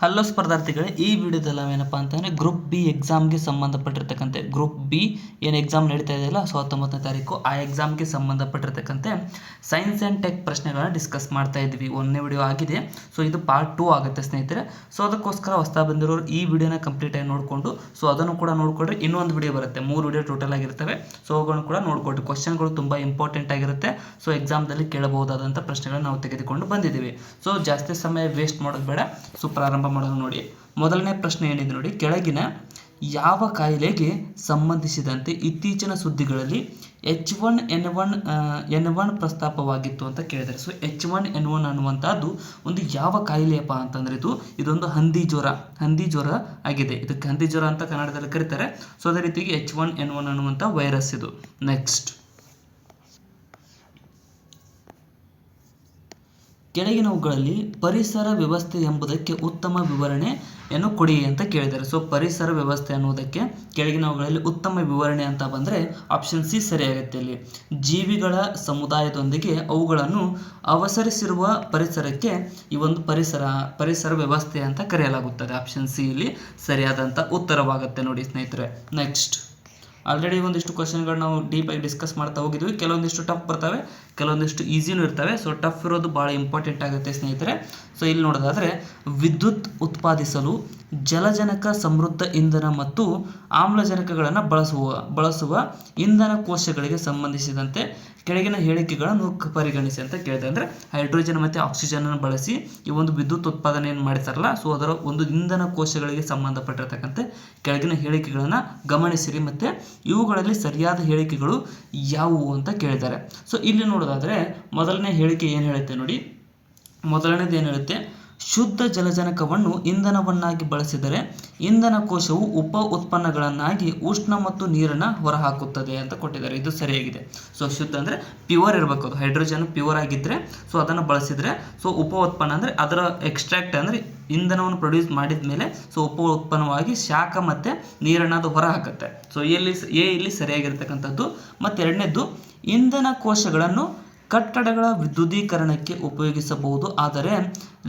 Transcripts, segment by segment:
Hello ಸ್ಪರ್ಧಾರ್ಥಿಗಳೇ, ಈ ವಿಡಿಯೋದಲ್ಲಿ ನಾವೇನಪ್ಪ ಅಂತಂದರೆ ಗ್ರೂಪ್ ಬಿ ಎಕ್ಸಾಮ್ಗೆ ಸಂಬಂಧಪಟ್ಟಿರ್ತಕ್ಕಂತೆ ಗ್ರೂಪ್ ಬಿ ಏನು ಎಕ್ಸಾಮ್ ನಡೀತಾ ಇದೆಯಲ್ಲ 19ನೇ ತಾರೀಕು ಆ ಎಕ್ಸಾಮ್ಗೆ ಸಂಬಂಧಪಟ್ಟಿರ್ತಕ್ಕಂತೆ ಸೈನ್ಸ್ ಆ್ಯಂಡ್ ಟೆಕ್ ಪ್ರಶ್ನೆಗಳನ್ನ ಡಿಸ್ಕಸ್ ಮಾಡ್ತಾ ಇದ್ವಿ. ಒಂದನೇ ವಿಡಿಯೋ ಆಗಿದೆ, ಸೊ ಇದು ಪಾರ್ಟ್ 2 ಆಗುತ್ತೆ ಸ್ನೇಹಿತರೆ. ಸೊ ಅದಕ್ಕೋಸ್ಕರ ಹೊಸ್ತಾ ಬಂದಿರೋರು ಈ ವಿಡಿಯೋನ ಕಂಪ್ಲೀಟಾಗಿ ನೋಡಿಕೊಂಡು ಸೊ ಅದನ್ನು ಕೂಡ ನೋಡಿಕೊಂಡ್ರೆ ಇನ್ನೊಂದು ವಿಡಿಯೋ ಬರುತ್ತೆ. 3 ವಿಡಿಯೋ ಟೋಟಲ್ ಆಗಿರ್ತವೆ. ಸೊ ಅವುಗಳನ್ನು ಕೂಡ ನೋಡಿಕೊಡ್ರಿ. ಕ್ವಶನ್ಗಳು ತುಂಬ ಇಂಪಾರ್ಟೆಂಟ್ ಆಗಿರುತ್ತೆ. ಸೊ ಎಕ್ಸಾಮ್ದಲ್ಲಿ ಕೇಳಬಹುದಾದಂಥ ಪ್ರಶ್ನೆಗಳನ್ನ ನಾವು ತೆಗೆದುಕೊಂಡು ಬಂದಿದ್ದೀವಿ. ಸೊ ಜಾಸ್ತಿ ಸಮಯ ವೇಸ್ಟ್ ಮಾಡೋದು ಬೇಡ. ಸೊ ಪ್ರಾರಂಭ ಮಾಡೋದು ನೋಡಿ. ಮೊದಲನೇ ಪ್ರಶ್ನೆ ಏನಿದೆ ನೋಡಿ, ಕೆಳಗಿನ ಯಾವ ಕಾಯಿಲೆಗೆ ಸಂಬಂಧಿಸಿದಂತೆ ಇತ್ತೀಚಿನ ಸುದ್ದಿಗಳಲ್ಲಿ H1N1 ಪ್ರಸ್ತಾಪವಾಗಿತ್ತು ಅಂತ ಕೇಳಿದ್ದಾರೆ. ಸೊ H1N1 ಅನ್ನುವಂಥದ್ದು ಒಂದು ಯಾವ ಕಾಯಿಲೆಯಪ್ಪ ಅಂತಂದ್ರೆ ಇದೊಂದು ಹಂದಿ ಜ್ವರ ಆಗಿದೆ. ಇದಕ್ಕೆ ಹಂದಿ ಜ್ವರ ಅಂತ ಕನ್ನಡದಲ್ಲಿ ಕರೀತಾರೆ. ಸೊ ಅದೇ ರೀತಿಯಾಗಿ H1N1 ಅನ್ನುವಂಥ ವೈರಸ್ ಇದು. ನೆಕ್ಸ್ಟ್, ಕೆಳಗಿನವುಗಳಲ್ಲಿ ಪರಿಸರ ವ್ಯವಸ್ಥೆ ಎಂಬುದಕ್ಕೆ ಉತ್ತಮ ವಿವರಣೆಯನ್ನು ಕೊಡಿ ಅಂತ ಕೇಳಿದ್ದಾರೆ. ಸೊ ಪರಿಸರ ವ್ಯವಸ್ಥೆ ಅನ್ನೋದಕ್ಕೆ ಕೆಳಗಿನವುಗಳಲ್ಲಿ ಉತ್ತಮ ವಿವರಣೆ ಅಂತ ಬಂದರೆ ಆಪ್ಷನ್ ಸಿ ಸರಿಯಾಗುತ್ತೆ. ಇಲ್ಲಿ ಜೀವಿಗಳ ಸಮುದಾಯದೊಂದಿಗೆ ಅವುಗಳನ್ನು ಅವಸರಿಸಿರುವ ಪರಿಸರಕ್ಕೆ ಈ ಒಂದು ಪರಿಸರ ವ್ಯವಸ್ಥೆ ಅಂತ ಕರೆಯಲಾಗುತ್ತದೆ. ಆಪ್ಷನ್ ಸಿ ಇಲ್ಲಿ ಸರಿಯಾದಂಥ ಉತ್ತರವಾಗುತ್ತೆ ನೋಡಿ ಸ್ನೇಹಿತರೆ. ನೆಕ್ಸ್ಟ್, ಆಲ್ರೆಡಿ ಒಂದಿಷ್ಟು ಕ್ವಶನ್ಗಳು ನಾವು ಡೀಪಾಗಿ ಡಿಸ್ಕಸ್ ಮಾಡ್ತಾ ಹೋಗಿದ್ವಿ. ಕೆಲವೊಂದಿಷ್ಟು ಟಫ್ ಬರ್ತವೆ, ಕೆಲವೊಂದಿಷ್ಟು ಈಸಿನೂ ಇರ್ತವೆ. ಸೊ ಟಫ್ ಇರೋದು ಭಾಳ ಇಂಪಾರ್ಟೆಂಟ್ ಆಗುತ್ತೆ ಸ್ನೇಹಿತರೆ. ಸೊ ಇಲ್ಲಿ ನೋಡೋದಾದರೆ, ವಿದ್ಯುತ್ ಉತ್ಪಾದಿಸಲು ಜಲಜನಕ ಸಮೃದ್ಧ ಇಂಧನ ಮತ್ತು ಆಮ್ಲಜನಕಗಳನ್ನು ಬಳಸುವ ಇಂಧನ ಕೋಶಗಳಿಗೆ ಸಂಬಂಧಿಸಿದಂತೆ ಕೆಳಗಿನ ಹೇಳಿಕೆಗಳನ್ನು ಪರಿಗಣಿಸಿ ಅಂತ ಕೇಳಿದೆ. ಅಂದರೆ ಹೈಡ್ರೋಜನ್ ಮತ್ತು ಆಕ್ಸಿಜನನ್ನು ಬಳಸಿ ಈ ಒಂದು ವಿದ್ಯುತ್ ಉತ್ಪಾದನೆಯನ್ನು ಮಾಡ್ತಾರಲ್ಲ, ಸೊ ಅದರ ಒಂದು ಇಂಧನ ಕೋಶಗಳಿಗೆ ಸಂಬಂಧಪಟ್ಟಿರ್ತಕ್ಕಂತೆ ಕೆಳಗಿನ ಹೇಳಿಕೆಗಳನ್ನು ಗಮನಿಸಿರಿ ಮತ್ತು ಇವುಗಳಲ್ಲಿ ಸರಿಯಾದ ಹೇಳಿಕೆಗಳು ಯಾವುವು ಅಂತ ಕೇಳಿದ್ದಾರೆ. ಸೊ ಇಲ್ಲಿ ನೋಡೋದಾದರೆ ಮೊದಲನೇ ಹೇಳಿಕೆ ಏನು ಹೇಳುತ್ತೆ ನೋಡಿ. ಮೊದಲನೇದು ಏನು ಹೇಳುತ್ತೆ, ಶುದ್ಧ ಜಲಜನಕವನ್ನು ಇಂಧನವನ್ನಾಗಿ ಬಳಸಿದರೆ ಇಂಧನ ಕೋಶವು ಉಪ ಉತ್ಪನ್ನಗಳನ್ನಾಗಿ ಉಷ್ಣ ಮತ್ತು ನೀರನ್ನು ಹೊರಹಾಕುತ್ತದೆ ಅಂತ ಕೊಟ್ಟಿದ್ದಾರೆ. ಇದು ಸರಿಯಾಗಿದೆ. ಸೊ ಶುದ್ಧ ಅಂದರೆ ಪ್ಯೂರ್ ಇರಬೇಕು, ಅದು ಹೈಡ್ರೋಜನ್ ಪ್ಯೂರ್ ಆಗಿದ್ದರೆ ಸೊ ಅದನ್ನು ಬಳಸಿದರೆ, ಸೊ ಉಪ ಉತ್ಪನ್ನ ಅಂದರೆ ಅದರ ಎಕ್ಸ್ಟ್ರಾಕ್ಟ್ ಅಂದರೆ ಇಂಧನವನ್ನು ಪ್ರೊಡ್ಯೂಸ್ ಮಾಡಿದ ಮೇಲೆ ಸೊ ಉಪ ಉತ್ಪನ್ನವಾಗಿ ಶಾಖ ಮತ್ತು ನೀರನ್ನು ಅದು ಹೊರ ಹಾಕುತ್ತೆ. ಸೊ ಇಲ್ಲಿ ಸರಿಯಾಗಿರ್ತಕ್ಕಂಥದ್ದು. ಮತ್ತು ಎರಡನೇದ್ದು, ಇಂಧನ ಕೋಶಗಳನ್ನು ಕಟ್ಟಡಗಳ ವಿದ್ಯುದೀಕರಣಕ್ಕೆ ಉಪಯೋಗಿಸಬಹುದು, ಆದರೆ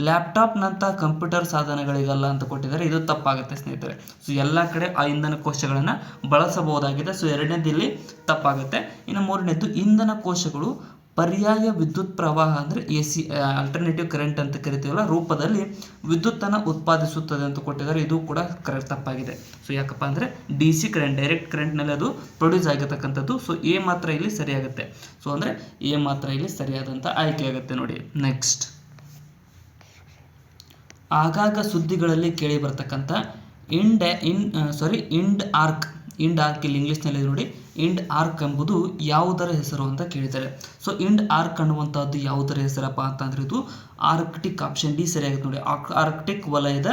ಲ್ಯಾಪ್ಟಾಪ್ನಂಥ ಕಂಪ್ಯೂಟರ್ ಸಾಧನಗಳಿಗಲ್ಲ ಅಂತ ಕೊಟ್ಟಿದ್ದಾರೆ. ಇದು ತಪ್ಪಾಗುತ್ತೆ ಸ್ನೇಹಿತರೆ. ಸೊ ಎಲ್ಲ ಕಡೆ ಆ ಇಂಧನ ಕೋಶಗಳನ್ನು ಬಳಸಬಹುದಾಗಿದೆ. ಸೊ ಎರಡನೇದು ಇಲ್ಲಿ ತಪ್ಪಾಗುತ್ತೆ. ಇನ್ನು ಮೂರನೇದು, ಇಂಧನ ಕೋಶಗಳು ಪರ್ಯಾಯ ವಿದ್ಯುತ್ ಪ್ರವಾಹ ಅಂದರೆ AC ಆಲ್ಟರ್ನೇಟಿವ್ ಕರೆಂಟ್ ಅಂತ ಕರಿತೀವಲ್ಲ ರೂಪದಲ್ಲಿ ವಿದ್ಯುತ್ತನ್ನು ಉತ್ಪಾದಿಸುತ್ತದೆ ಅಂತ ಕೊಟ್ಟಿದ್ದಾರೆ. ಇದು ಕೂಡ ಕರೆಕ್ಟ್ ತಪ್ಪಾಗಿದೆ. ಸೊ ಯಾಕಪ್ಪ ಅಂದರೆ DC ಕರೆಂಟ್, ಡೈರೆಕ್ಟ್ ಕರೆಂಟ್ನಲ್ಲಿ ಅದು ಪ್ರೊಡ್ಯೂಸ್ ಆಗಿರ್ತಕ್ಕಂಥದ್ದು. ಸೊ ಎ ಮಾತ್ರ ಇಲ್ಲಿ ಸರಿಯಾಗುತ್ತೆ. ಸೊ ಅಂದರೆ ಎ ಮಾತ್ರ ಇಲ್ಲಿ ಸರಿಯಾದಂಥ ಆಯ್ಕೆ ಆಗುತ್ತೆ ನೋಡಿ. ನೆಕ್ಸ್ಟ್, ಆಗಾಗ ಸುದ್ದಿಗಳಲ್ಲಿ ಕೇಳಿ ಬರ್ತಕ್ಕಂಥ ಇಂಡ್ ಆರ್ಕ್ ಇಲ್ಲಿ ಇಂಗ್ಲೀಷ್ನಲ್ಲಿ ನೋಡಿ. ಇಂಡ್ ಆರ್ಕ್ ಎಂಬುದು ಯಾವುದರ ಹೆಸರು ಅಂತ ಕೇಳಿದ್ದಾರೆ. ಸೊ ಇಂಡ್ ಆರ್ಕ್ ಅನ್ನುವಂಥದ್ದು ಯಾವುದರ ಹೆಸರಪ್ಪ ಅಂತಂದ್ರೆ ಇದು ಆರ್ಕ್ಟಿಕ್. ಆಪ್ಷನ್ ಡಿ ಸರಿಯಾಗುತ್ತೆ ನೋಡಿ. ಆರ್ಕ್ಟಿಕ್ ವಲಯದ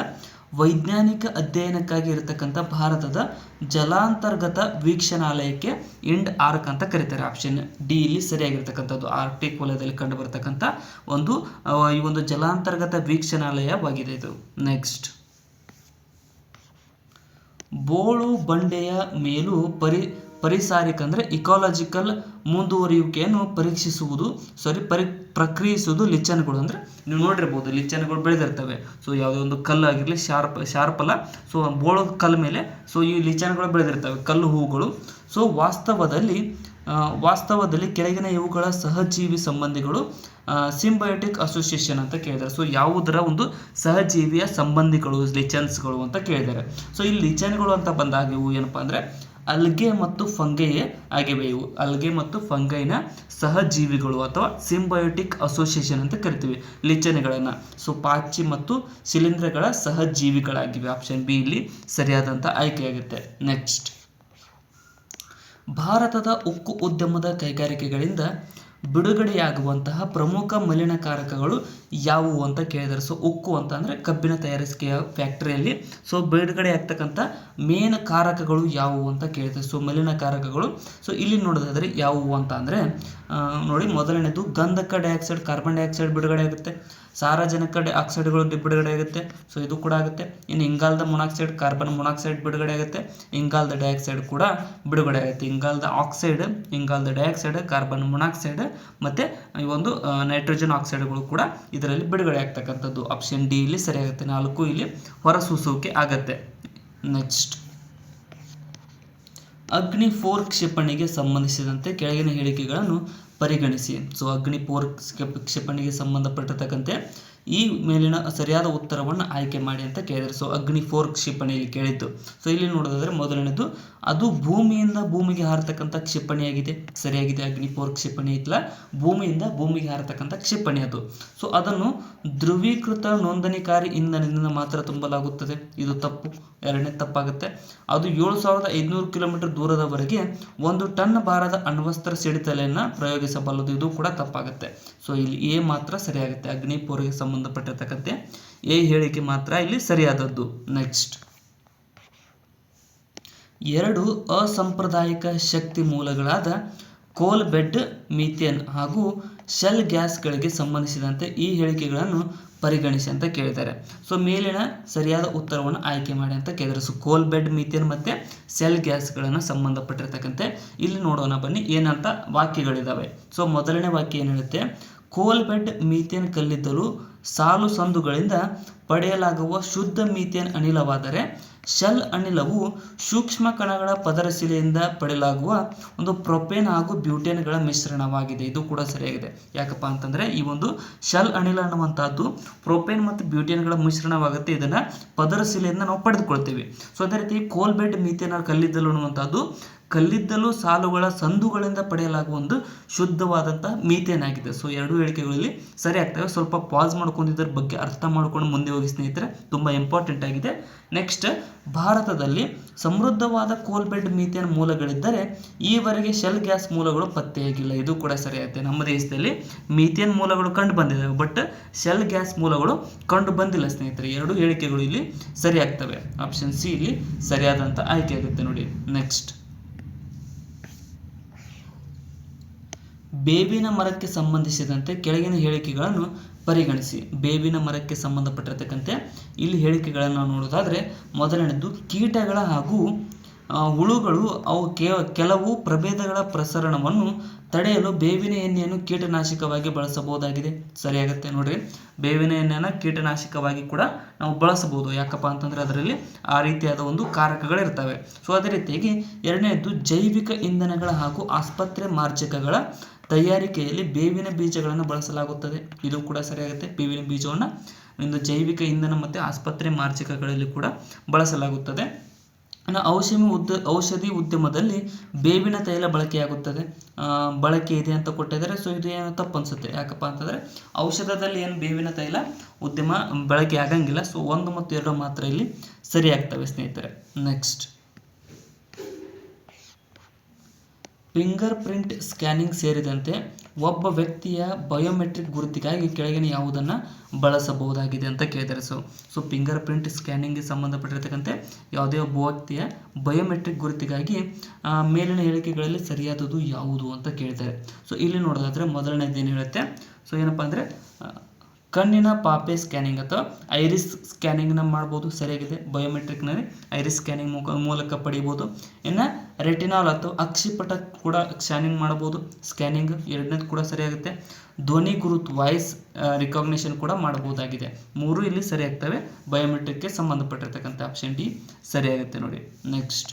ವೈಜ್ಞಾನಿಕ ಅಧ್ಯಯನಕ್ಕಾಗಿ ಇರತಕ್ಕಂಥ ಭಾರತದ ಜಲಾಂತರ್ಗತ ವೀಕ್ಷಣಾಲಯಕ್ಕೆ ಇಂಡ್ ಆರ್ಕ್ ಅಂತ ಕರೀತಾರೆ. ಆಪ್ಷನ್ ಡಿ ಇಲ್ಲಿ ಸರಿಯಾಗಿರ್ತಕ್ಕಂಥದ್ದು. ಆರ್ಕ್ಟಿಕ್ ವಲಯದಲ್ಲಿ ಕಂಡು ಬರ್ತಕ್ಕಂಥ ಈ ಒಂದು ಜಲಾಂತರ್ಗತ ವೀಕ್ಷಣಾಲಯವಾಗಿದೆ ಇದು. ನೆಕ್ಸ್ಟ್, ಬೋಳು ಬಂಡೆಯ ಮೇಲೂ ಪರಿಸಾರಿಕ ಅಂದರೆ ಇಕಾಲಜಿಕಲ್ ಮುಂದುವರಿಯುವಿಕೆಯನ್ನು ಪ್ರಕ್ರಿಯಿಸುವುದು ಲಿಚನ್ಗಳು. ಅಂದರೆ ನೀವು ನೋಡಿರ್ಬೋದು, ಲಿಚನ್ಗಳು ಬೆಳೆದಿರ್ತವೆ. ಸೊ ಯಾವುದೇ ಒಂದು ಕಲ್ಲು ಆಗಿರಲಿ, ಶಾರ್ಪ್ ಅಲ್ಲ, ಸೊ ಬೋಳು ಕಲ್ಲು ಮೇಲೆ ಸೊ ಈ ಲಿಚನ್ಗಳು ಬೆಳೆದಿರ್ತವೆ, ಕಲ್ಲು ಹೂಗಳು. ಸೊ ವಾಸ್ತವದಲ್ಲಿ ಕೆಳಗಿನ ಇವುಗಳ ಸಹಜೀವಿ ಸಂಬಂಧಿಗಳು ಸಿಂಬಯೋಟಿಕ್ ಅಸೋಸಿಯೇಷನ್ ಅಂತ ಕೇಳಿದ್ದಾರೆ. ಸೊ ಯಾವುದರ ಒಂದು ಸಹಜೀವಿಯ ಸಂಬಂಧಿಗಳು ಲಿಚನ್ಸ್ಗಳು ಅಂತ ಕೇಳಿದ್ದಾರೆ. ಸೊ ಈ ಲಿಚನ್ಗಳು ಅಂತ ಬಂದಾಗ ಇವು ಏನಪ್ಪ ಅಂದರೆ ಅಲ್ಗೆ ಮತ್ತು ಫಂಗೈ ಆಗಿವೆ. ಇವು ಅಲ್ಗೆ ಮತ್ತು ಫಂಗೈನ ಸಹಜೀವಿಗಳು ಅಥವಾ ಸಿಂಬಯೋಟಿಕ್ ಅಸೋಸಿಯೇಷನ್ ಅಂತ ಕರಿತೀವಿ ಲಿಚನ್ಗಳನ್ನು. ಸೊ ಪಾಚಿ ಮತ್ತು ಶಿಲೀಂಧ್ರಗಳ ಸಹಜೀವಿಗಳಾಗಿವೆ. ಆಪ್ಷನ್ ಬಿ ಇಲ್ಲಿ ಸರಿಯಾದಂಥ ಆಯ್ಕೆಯಾಗುತ್ತೆ. ನೆಕ್ಸ್ಟ್, ಭಾರತದ ಉಕ್ಕು ಉದ್ಯಮದ ಕೈಗಾರಿಕೆಗಳಿಂದ ಬಿಡುಗಡೆಯಾಗುವಂತಹ ಪ್ರಮುಖ ಮಲಿನಕಾರಕಗಳು ಯಾವುವು ಅಂತ ಕೇಳಿದ್ದಾರೆ. ಸೊ ಉಕ್ಕು ಅಂತ ಅಂದರೆ ಕಬ್ಬಿಣ ತಯಾರಿಕೆಯ ಫ್ಯಾಕ್ಟರಿಯಲ್ಲಿ ಸೊ ಬಿಡುಗಡೆ ಆಗ್ತಕ್ಕಂಥ ಮೇನ್ ಕಾರಕಗಳು ಯಾವುವು ಅಂತ ಕೇಳಿದ್ದಾರೆ. ಸೊ ಮಲಿನಕಾರಕಗಳು ಸೊ ಇಲ್ಲಿ ನೋಡೋದಾದರೆ ಯಾವುವು ಅಂತ ಅಂದರೆ ನೋಡಿ, ಮೊದಲನೇದು ಗಂಧಕ ಡೈಆಕ್ಸೈಡ್, ಕಾರ್ಬನ್ ಡೈಆಕ್ಸೈಡ್ ಬಿಡುಗಡೆ ಆಗುತ್ತೆ. ಸಾರಜನಕ ಆಕ್ಸೈಡ್ಗಳು ಬಿಡುಗಡೆ ಆಗುತ್ತೆ. ಸೊ ಇದು ಕೂಡ ಆಗುತ್ತೆ. ಇನ್ನು ಇಂಗಾಲದ ಮೊನಾಕ್ಸೈಡ್, ಕಾರ್ಬನ್ ಮೊನಾಕ್ಸೈಡ್ ಬಿಡುಗಡೆ ಆಗುತ್ತೆ. ಇಂಗಾಲದ ಡೈಆಕ್ಸೈಡ್ ಕೂಡ ಬಿಡುಗಡೆ ಆಗುತ್ತೆ. ಇಂಗಾಲದ ಆಕ್ಸೈಡ್, ಇಂಗಾಲದ ಡೈಆಕ್ಸೈಡ್, ಕಾರ್ಬನ್ ಮೊನಾಕ್ಸೈಡ್ ಮತ್ತು ಈ ಒಂದು ನೈಟ್ರೋಜನ್ ಆಕ್ಸೈಡ್ಗಳು ಕೂಡ ಇದರಲ್ಲಿ ಬಿಡುಗಡೆ ಆಗ್ತಕ್ಕಂಥದ್ದು. ಆಪ್ಷನ್ ಡಿ ಇಲ್ಲಿ ಸರಿಯಾಗುತ್ತೆ. 4 ಇಲ್ಲಿ ಹೊರಸೂಸುವಿಕೆ ಆಗತ್ತೆ. ನೆಕ್ಸ್ಟ್, ಅಗ್ನಿ 4 ಕ್ಷಿಪಣಿಗೆ ಸಂಬಂಧಿಸಿದಂತೆ ಕೆಳಗಿನ ಹೇಳಿಕೆಗಳನ್ನು ಪರಿಗಣಿಸಿ. ಸೊ ಅಗ್ನಿ 4 ಕ್ಷಿಪಣಿಗೆ ಸಂಬಂಧಪಟ್ಟಿರ್ತಕ್ಕಂತೆ ಈ ಮೇಲಿನ ಸರಿಯಾದ ಉತ್ತರವನ್ನು ಆಯ್ಕೆ ಮಾಡಿ ಅಂತ ಕೇಳಿದರೆ. ಸೊ ಅಗ್ನಿ 4 ಕ್ಷಿಪಣಿಯಲ್ಲಿ ಕೇಳಿದ್ದು. ಸೊ ಇಲ್ಲಿ ನೋಡೋದಾದ್ರೆ ಮೊದಲನೇದು ಅದು ಭೂಮಿಯಿಂದ ಭೂಮಿಗೆ ಹಾರತಕ್ಕಂಥ ಕ್ಷಿಪಣಿಯಾಗಿದೆ. ಸರಿಯಾಗಿದೆ. ಅಗ್ನಿ 4 ಕ್ಷಿಪಣಿ ಇಲ್ಲ, ಭೂಮಿಯಿಂದ ಭೂಮಿಗೆ ಹಾರತಕ್ಕಂಥ ಕ್ಷಿಪಣಿ ಅದು. ಸೊ ಅದನ್ನು ಧ್ರುವೀಕೃತ ನೋಂದಣಿಕಾರಿ ಇಂಧನದಿಂದ ಮಾತ್ರ ತುಂಬಲಾಗುತ್ತದೆ. ಇದು ತಪ್ಪು. ಎರಡನೇ ತಪ್ಪಾಗುತ್ತೆ. ಅದು 7500 ಕಿಲೋಮೀಟರ್ ದೂರದವರೆಗೆ 1 ಟನ್ ಭಾರದ ಅಣ್ವಸ್ತ್ರ ಸಿಡಿತಲೆಯನ್ನು ಪ್ರಯೋಗಿಸಬಲ್ಲದು. ಇದು ಕೂಡ ತಪ್ಪಾಗುತ್ತೆ. ಸೊ ಇಲ್ಲಿ ಎ ಮಾತ್ರ ಸರಿಯಾಗುತ್ತೆ. ಅಗ್ನಿ 4ಗೆ ಸಂಬಂಧಪಟ್ಟಿರ್ತಕ್ಕಂತೆ ಎ ಹೇಳಿಕೆ ಮಾತ್ರ ಇಲ್ಲಿ ಸರಿಯಾದದ್ದು. ನೆಕ್ಸ್ಟ್, 2 ಅಸಾಂಪ್ರದಾಯಿಕ ಶಕ್ತಿ ಮೂಲಗಳಾದ ಕೋಲ್ ಬೆಡ್, ಮೀಥೇನ್ ಹಾಗೂ ಶೆಲ್ ಗ್ಯಾಸ್ಗಳಿಗೆ ಸಂಬಂಧಿಸಿದಂತೆ ಈ ಹೇಳಿಕೆಗಳನ್ನು ಪರಿಗಣಿಸಿ ಅಂತ ಕೇಳಿದ್ದಾರೆ. ಸೊ ಮೇಲಿನ ಸರಿಯಾದ ಉತ್ತರವನ್ನು ಆಯ್ಕೆ ಮಾಡಿ ಅಂತ ಕೇಳಿದ್ದಾರೆ. ಸೊ ಕೋಲ್ ಬೆಡ್, ಮೀಥೇನ್ ಮತ್ತು ಸೆಲ್ ಗ್ಯಾಸ್ಗಳನ್ನು ಸಂಬಂಧಪಟ್ಟಿರ್ತಕ್ಕಂತೆ ಇಲ್ಲಿ ನೋಡೋಣ ಬನ್ನಿ ಏನಂತ ವಾಕ್ಯಗಳಿದ್ದಾವೆ. ಸೊ ಮೊದಲನೇ ವಾಕ್ಯ ಏನು ಹೇಳುತ್ತೆ, ಕೋಲ್ ಬೆಡ್ ಮೀಥೇನ್ ಕಲ್ಲಿದ್ದಲು ಸಾಲು ಸಂದುಗಳಿಂದ ಪಡೆಯಲಾಗುವ ಶುದ್ಧ ಮೀಥೇನ್ ಅನಿಲವಾದರೆ ಶೆಲ್ ಅನಿಲವು ಸೂಕ್ಷ್ಮ ಕಣಗಳ ಪದರಶಿಲೆಯಿಂದ ಪಡೆಯಲಾಗುವ ಒಂದು ಪ್ರೊಪೇನ್ ಹಾಗೂ ಬ್ಯೂಟೇನ್ಗಳ ಮಿಶ್ರಣವಾಗಿದೆ. ಇದು ಕೂಡ ಸರಿಯಾಗಿದೆ. ಯಾಕಪ್ಪ ಅಂತಂದರೆ ಈ ಒಂದು ಶೆಲ್ ಅನಿಲ ಅನ್ನುವಂಥದ್ದು ಪ್ರೊಪೇನ್ ಮತ್ತು ಬ್ಯೂಟೇನ್ಗಳ ಮಿಶ್ರಣವಾಗುತ್ತೆ. ಇದನ್ನು ಪದರಶಿಲೆಯಿಂದ ನಾವು ಪಡೆದುಕೊಳ್ತೇವೆ. ಸೊ ಅದೇ ರೀತಿ ಕೋಲ್ ಬೆಡ್ ಮೀಥೇನ್ ಕಲ್ಲಿದ್ದಲು ಅನ್ನುವಂಥದ್ದು ಕಲ್ಲಿದ್ದಲು ಸಾಲುಗಳ ಸಂದುಗಳಿಂದ ಪಡೆಯಲಾಗುವ ಒಂದು ಶುದ್ಧವಾದಂತಹ ಮೀಥೇನ್ ಆಗಿದೆ. ಸೊ ಎರಡು ಹೇಳಿಕೆಗಳಲ್ಲಿ ಸರಿ ಆಗ್ತವೆ. ಸ್ವಲ್ಪ ಪಾಸ್ ಮಾಡ್ಕೊಂಡು ಇದರ ಬಗ್ಗೆ ಅರ್ಥ ಮಾಡ್ಕೊಂಡು ಮುಂದೆ ಹೋಗಿ ಸ್ನೇಹಿತರೆ, ತುಂಬ ಇಂಪಾರ್ಟೆಂಟ್ ಆಗಿದೆ. ನೆಕ್ಸ್ಟ್, ಭಾರತದಲ್ಲಿ ಸಮೃದ್ಧವಾದ ಕೋಲ್ ಬೆಡ್ ಮೀಥೇನ್ ಮೂಲಗಳಿದ್ದರೆ ಈವರೆಗೆ ಶೆಲ್ ಗ್ಯಾಸ್ ಮೂಲಗಳು ಪತ್ತೆಯಾಗಿಲ್ಲ. ಇದು ಕೂಡ ಸರಿಯಾಗುತ್ತೆ. ನಮ್ಮ ದೇಶದಲ್ಲಿ ಮೀಥೇನ್ ಮೂಲಗಳು ಕಂಡು ಬಂದಿದ್ದಾವೆ, ಬಟ್ ಶೆಲ್ ಗ್ಯಾಸ್ ಮೂಲಗಳು ಕಂಡು ಬಂದಿಲ್ಲ ಸ್ನೇಹಿತರೆ. ಎರಡು ಹೇಳಿಕೆಗಳು ಇಲ್ಲಿ ಸರಿ ಆಗ್ತವೆ. ಆಪ್ಷನ್ ಸಿ ಇಲ್ಲಿ ಸರಿಯಾದಂಥ ಆಯ್ಕೆ ಆಗುತ್ತೆ ನೋಡಿ. ನೆಕ್ಸ್ಟ್, ಬೇವಿನ ಮರಕ್ಕೆ ಸಂಬಂಧಿಸಿದಂತೆ ಕೆಳಗಿನ ಹೇಳಿಕೆಗಳನ್ನು ಪರಿಗಣಿಸಿ. ಬೇವಿನ ಮರಕ್ಕೆ ಸಂಬಂಧಪಟ್ಟಿರ್ತಕ್ಕಂತೆ ಇಲ್ಲಿ ಹೇಳಿಕೆಗಳನ್ನು ನಾವು ನೋಡೋದಾದರೆ ಮೊದಲನೇದು ಕೀಟಗಳ ಹಾಗೂ ಹುಳುಗಳು ಅವು ಕೆಲವು ಪ್ರಭೇದಗಳ ಪ್ರಸರಣವನ್ನು ತಡೆಯಲು ಬೇವಿನ ಎಣ್ಣೆಯನ್ನು ಕೀಟನಾಶಕವಾಗಿ ಬಳಸಬಹುದಾಗಿದೆ. ಸರಿಯಾಗುತ್ತೆ ನೋಡ್ರಿ. ಬೇವಿನ ಎಣ್ಣೆಯನ್ನು ಕೀಟನಾಶಕವಾಗಿ ಕೂಡ ನಾವು ಬಳಸಬಹುದು. ಯಾಕಪ್ಪ ಅಂತಂದರೆ ಅದರಲ್ಲಿ ಆ ರೀತಿಯಾದ ಒಂದು ಕಾರಕಗಳಿರ್ತವೆ. ಸೊ ಅದೇ ರೀತಿಯಾಗಿ ಎರಡನೇದು ಜೈವಿಕ ಇಂಧನಗಳ ಹಾಗೂ ಆಸ್ಪತ್ರೆ ಮಾರ್ಜಕಗಳ ತಯಾರಿಕೆಯಲ್ಲಿ ಬೇವಿನ ಬೀಜಗಳನ್ನು ಬಳಸಲಾಗುತ್ತದೆ. ಇದು ಕೂಡ ಸರಿಯಾಗುತ್ತೆ. ಬೇವಿನ ಬೀಜವನ್ನು ಒಂದು ಜೈವಿಕ ಇಂಧನ ಮತ್ತು ಆಸ್ಪತ್ರೆ ಮಾರ್ಜಕಗಳಲ್ಲಿ ಕೂಡ ಬಳಸಲಾಗುತ್ತದೆ. ಔಷಧಿ ಉದ್ಯಮದಲ್ಲಿ ಬೇವಿನ ತೈಲ ಬಳಕೆಯಾಗುತ್ತದೆ. ಬಳಕೆ ಇದೆ ಅಂತ ಕೊಟ್ಟಿದ್ದಾರೆ. ಸೊ ಇದು ಏನು ತಪ್ಪು ಅನಿಸುತ್ತೆ. ಯಾಕಪ್ಪ ಅಂತಂದರೆ ಔಷಧದಲ್ಲಿ ಏನು ಬೇವಿನ ತೈಲ ಉದ್ಯಮ ಬಳಕೆ ಆಗಂಗಿಲ್ಲ. ಸೊ 1 ಮತ್ತು 2 ಮಾತ್ರ ಇಲ್ಲಿ ಸರಿ ಆಗ್ತವೆ ಸ್ನೇಹಿತರೆ. ನೆಕ್ಸ್ಟ್, ಫಿಂಗರ್ ಪ್ರಿಂಟ್ ಸ್ಕ್ಯಾನಿಂಗ್ ಸೇರಿದಂತೆ ಒಬ್ಬ ವ್ಯಕ್ತಿಯ ಬಯೋಮೆಟ್ರಿಕ್ ಗುರುತಿಗಾಗಿ ಕೆಳಗಿನ ಯಾವುದನ್ನು ಬಳಸಬಹುದಾಗಿದೆ ಅಂತ ಕೇಳಿದ್ದಾರೆ. ಸೊ ಫಿಂಗರ್ ಪ್ರಿಂಟ್ ಸ್ಕ್ಯಾನಿಂಗ್ಗೆ ಸಂಬಂಧಪಟ್ಟಿರ್ತಕ್ಕಂತೆ ಯಾವುದೇ ಒಬ್ಬ ವ್ಯಕ್ತಿಯ ಬಯೋಮೆಟ್ರಿಕ್ ಗುರುತಿಗಾಗಿ ಮೇಲಿನ ಹೇಳಿಕೆಗಳಲ್ಲಿ ಸರಿಯಾದದು ಯಾವುದು ಅಂತ ಕೇಳಿದ್ದಾರೆ. ಸೊ ಇಲ್ಲಿ ನೋಡೋದಾದರೆ ಮೊದಲನೇದೇನು ಹೇಳುತ್ತೆ. ಸೊ ಏನಪ್ಪ ಅಂದರೆ ಕಣ್ಣಿನ ಪಾಪೆ ಸ್ಕ್ಯಾನಿಂಗ್ ಅಥವಾ ಐರಿಸ್ ಸ್ಕ್ಯಾನಿಂಗ್ನ ಮಾಡ್ಬೋದು. ಸರಿಯಾಗಿದೆ. ಬಯೋಮೆಟ್ರಿಕ್ನಲ್ಲಿ ಐರಿಸ್ ಸ್ಕ್ಯಾನಿಂಗ್ ಮೂಲಕ ಪಡಿಬೋದು. ಇನ್ನು ರೆಟಿನಾಲ್ ಅಥವಾ ಅಕ್ಷಿಪಟ ಕೂಡ ಸ್ಕ್ಯಾನಿಂಗ್ ಮಾಡ್ಬೋದು. ಸ್ಕ್ಯಾನಿಂಗ್ ಎರಡನೇದು ಕೂಡ ಸರಿಯಾಗುತ್ತೆ. ಧ್ವನಿ ಗುರುತು ವಾಯ್ಸ್ ರಿಕಾಗ್ನಿಷನ್ ಕೂಡ ಮಾಡಬಹುದಾಗಿದೆ. 3 ಇಲ್ಲಿ ಸರಿಯಾಗ್ತವೆ. ಬಯೋಮೆಟ್ರಿಕ್ಗೆ ಸಂಬಂಧಪಟ್ಟಿರ್ತಕ್ಕಂಥ ಆಪ್ಷನ್ ಡಿ ಸರಿಯಾಗುತ್ತೆ ನೋಡಿ. ನೆಕ್ಸ್ಟ್,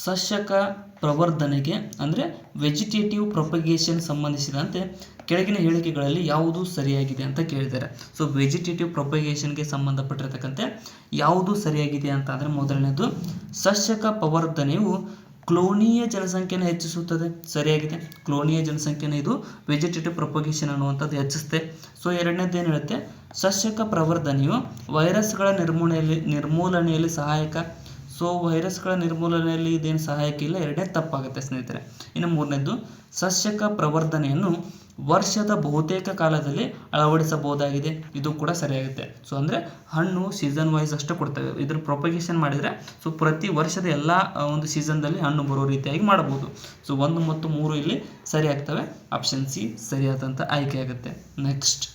ಸಸ್ಯಕ ಪ್ರವರ್ಧನೆಗೆ ಅಂದರೆ ವೆಜಿಟೇಟಿವ್ ಪ್ರೊಪಗೇಷನ್ ಸಂಬಂಧಿಸಿದಂತೆ ಕೆಳಗಿನ ಹೇಳಿಕೆಗಳಲ್ಲಿ ಯಾವುದು ಸರಿಯಾಗಿದೆ ಅಂತ ಕೇಳಿದ್ದಾರೆ. ಸೊ ವೆಜಿಟೇಟಿವ್ ಪ್ರೊಪಗೇಷನ್ಗೆ ಸಂಬಂಧಪಟ್ಟಿರ್ತಕ್ಕಂತೆ ಯಾವುದು ಸರಿಯಾಗಿದೆ ಅಂತ ಅಂದರೆ ಮೊದಲನೇದು ಸಸ್ಯಕ ಪ್ರವರ್ಧನೆಯು ಕ್ಲೋನೀಯ ಜನಸಂಖ್ಯೆಯನ್ನು ಹೆಚ್ಚಿಸುತ್ತದೆ. ಸರಿಯಾಗಿದೆ. ಕ್ಲೋನೀಯ ಜನಸಂಖ್ಯೆಯನ್ನು ಇದು ವೆಜಿಟೇಟಿವ್ ಪ್ರೊಪಗೇಷನ್ ಅನ್ನುವಂಥದ್ದು ಹೆಚ್ಚಿಸುತ್ತೆ. ಸೊ ಎರಡನೇದು ಏನು ಹೇಳುತ್ತೆ, ಸಸ್ಯಕ ಪ್ರವರ್ಧನೆಯು ವೈರಸ್ಗಳ ನಿರ್ಮೂಲನೆಯಲ್ಲಿ ಸಹಾಯಕ. ಸೊ ವೈರಸ್ಗಳ ನಿರ್ಮೂಲನೆಯಲ್ಲಿ ಇದೇನು ಸಹಾಯಕ ಇಲ್ಲ. ಎರಡನೇ ತಪ್ಪಾಗುತ್ತೆ ಸ್ನೇಹಿತರೆ. ಇನ್ನು ಮೂರನೇದು ಸಸ್ಯಕ ಪ್ರವರ್ಧನೆಯನ್ನು ವರ್ಷದ ಬಹುತೇಕ ಕಾಲದಲ್ಲಿ ಅಳವಡಿಸಬಹುದಾಗಿದೆ. ಇದು ಕೂಡ ಸರಿಯಾಗುತ್ತೆ. ಸೊ ಅಂದರೆ ಹಣ್ಣು ಸೀಸನ್ ವೈಸ್ ಅಷ್ಟೇ ಕೊಡ್ತೇವೆ. ಇದ್ರ ಪ್ರೊಪಗೇಷನ್ ಮಾಡಿದರೆ ಸೊ ಪ್ರತಿ ವರ್ಷದ ಎಲ್ಲ ಒಂದು ಸೀಸನ್ದಲ್ಲಿ ಹಣ್ಣು ಬರೋ ರೀತಿಯಾಗಿ ಮಾಡಬಹುದು. ಸೊ 1 ಮತ್ತು 3 ಇಲ್ಲಿ ಸರಿ ಆಗ್ತವೆ. ಆಪ್ಷನ್ ಸಿ ಸರಿಯಾದಂಥ ಆಯ್ಕೆ ಆಗುತ್ತೆ. ನೆಕ್ಸ್ಟ್,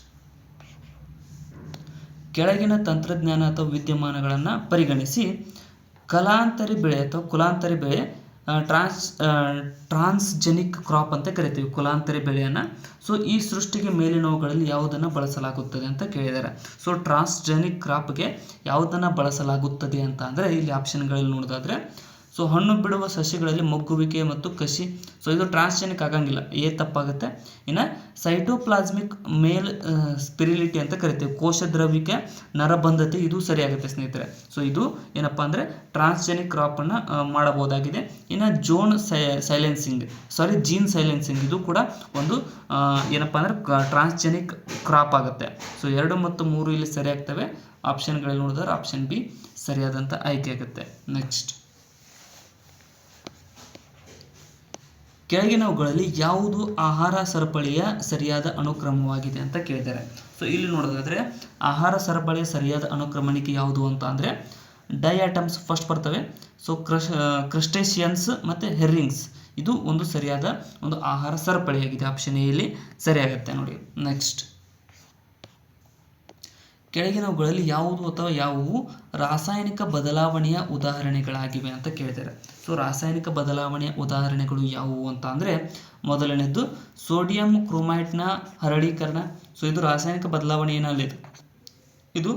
ಕೆಳಗಿನ ತಂತ್ರಜ್ಞಾನ ಅಥವಾ ವಿದ್ಯಮಾನಗಳನ್ನು ಪರಿಗಣಿಸಿ. ಕುಲಾಂತರಿ ಬೆಳೆ ಟ್ರಾನ್ಸ್ಜೆನಿಕ್ ಕ್ರಾಪ್ ಅಂತ ಕರಿತೀವಿ, ಕುಲಾಂತರಿ ಬೆಳೆಯನ್ನು. ಸೊ ಈ ಸೃಷ್ಟಿಗೆ ಮೇಲಿನವುಗಳಲ್ಲಿ ಯಾವುದನ್ನು ಬಳಸಲಾಗುತ್ತದೆ ಅಂತ ಕೇಳಿದ್ದಾರೆ. ಸೊ ಟ್ರಾನ್ಸ್ಜೆನಿಕ್ ಕ್ರಾಪ್ಗೆ ಯಾವುದನ್ನು ಬಳಸಲಾಗುತ್ತದೆ ಅಂತ ಅಂದರೆ ಇಲ್ಲಿ ಆಪ್ಷನ್ಗಳಲ್ಲಿ ನೋಡೋದಾದರೆ, ಸೊ ಹಣ್ಣು ಬಿಡುವ ಸಸಿಗಳಲ್ಲಿ ಮೊಗ್ಗುವಿಕೆ ಮತ್ತು ಕಸಿ, ಸೊ ಇದು ಟ್ರಾನ್ಸ್ಜೆನಿಕ್ ಆಗಂಗಿಲ್ಲ, ತಪ್ಪಾಗುತ್ತೆ. ಇನ್ನು ಸೈಟೋಪ್ಲಾಸ್ಮಿಕ್ ಮೇಲ್ ಸ್ಪಿರಿಲಿಟಿ ಅಂತ ಕರಿತೀವಿ, ಕೋಶದ್ರವ್ಯಕ್ಕೆ ನರಬಂಧತೆ, ಇದು ಸರಿಯಾಗುತ್ತೆ ಸ್ನೇಹಿತರೆ. ಸೊ ಇದು ಏನಪ್ಪ ಅಂದರೆ ಟ್ರಾನ್ಸ್ಜೆನಿಕ್ ಕ್ರಾಪನ್ನು ಮಾಡಬಹುದಾಗಿದೆ. ಇನ್ನು ಜೀನ್ ಸೈಲೆನ್ಸಿಂಗ್ ಇದು ಕೂಡ ಒಂದು ಏನಪ್ಪ ಅಂದರೆ ಟ್ರಾನ್ಸ್ಜೆನಿಕ್ ಕ್ರಾಪ್ ಆಗುತ್ತೆ. ಸೊ 2 ಮತ್ತು 3 ಇಲ್ಲಿ ಸರಿಯಾಗ್ತವೆ. ಆಪ್ಷನ್ಗಳಲ್ಲಿ ನೋಡಿದ್ರೆ ಆಪ್ಷನ್ ಬಿ ಸರಿಯಾದಂಥ ಆಯ್ಕೆ ಆಗುತ್ತೆ. ನೆಕ್ಸ್ಟ್, ಕೆಳಗಿನವುಗಳಲ್ಲಿ ಯಾವುದು ಆಹಾರ ಸರಪಳಿಯ ಸರಿಯಾದ ಅನುಕ್ರಮವಾಗಿದೆ ಅಂತ ಕೇಳಿದ್ದಾರೆ. ಸೊ ಇಲ್ಲಿ ನೋಡೋದಾದರೆ ಆಹಾರ ಸರಪಳಿಯ ಸರಿಯಾದ ಅನುಕ್ರಮಣಿಕೆ ಯಾವುದು ಅಂತ ಅಂದರೆ ಡೈಆಟಮ್ಸ್ ಫಸ್ಟ್ ಬರ್ತವೆ. ಸೊ ಕ್ರಸ್ಟೇಷಿಯನ್ಸ್ ಮತ್ತು ಹೆರ್ರಿಂಗ್ಸ್ ಇದು ಒಂದು ಸರಿಯಾದ ಒಂದು ಆಹಾರ ಸರಪಳಿಯಾಗಿದೆ. ಆಪ್ಷನ್ ಎ ಇಲ್ಲಿ ಸರಿಯಾಗುತ್ತೆ ನೋಡಿ. ನೆಕ್ಸ್ಟ್, ಕೆಳಗಿನವುಗಳಲ್ಲಿ ಯಾವುದು ಅಥವಾ ಯಾವುವು ರಾಸಾಯನಿಕ ಬದಲಾವಣೆಯ ಉದಾಹರಣೆಗಳಾಗಿವೆ ಅಂತ ಕೇಳಿದ್ದಾರೆ. ಸೊ ರಾಸಾಯನಿಕ ಬದಲಾವಣೆಯ ಉದಾಹರಣೆಗಳು ಯಾವುವು ಅಂತ ಅಂದರೆ ಮೊದಲನೇದು ಸೋಡಿಯಂ ಕ್ರೋಮೈಟ್ನ ಹರಳೀಕರಣ. ಸೊ ಇದು ರಾಸಾಯನಿಕ ಬದಲಾವಣೆ ಏನಲ್ಲಿದೆ, ಇದು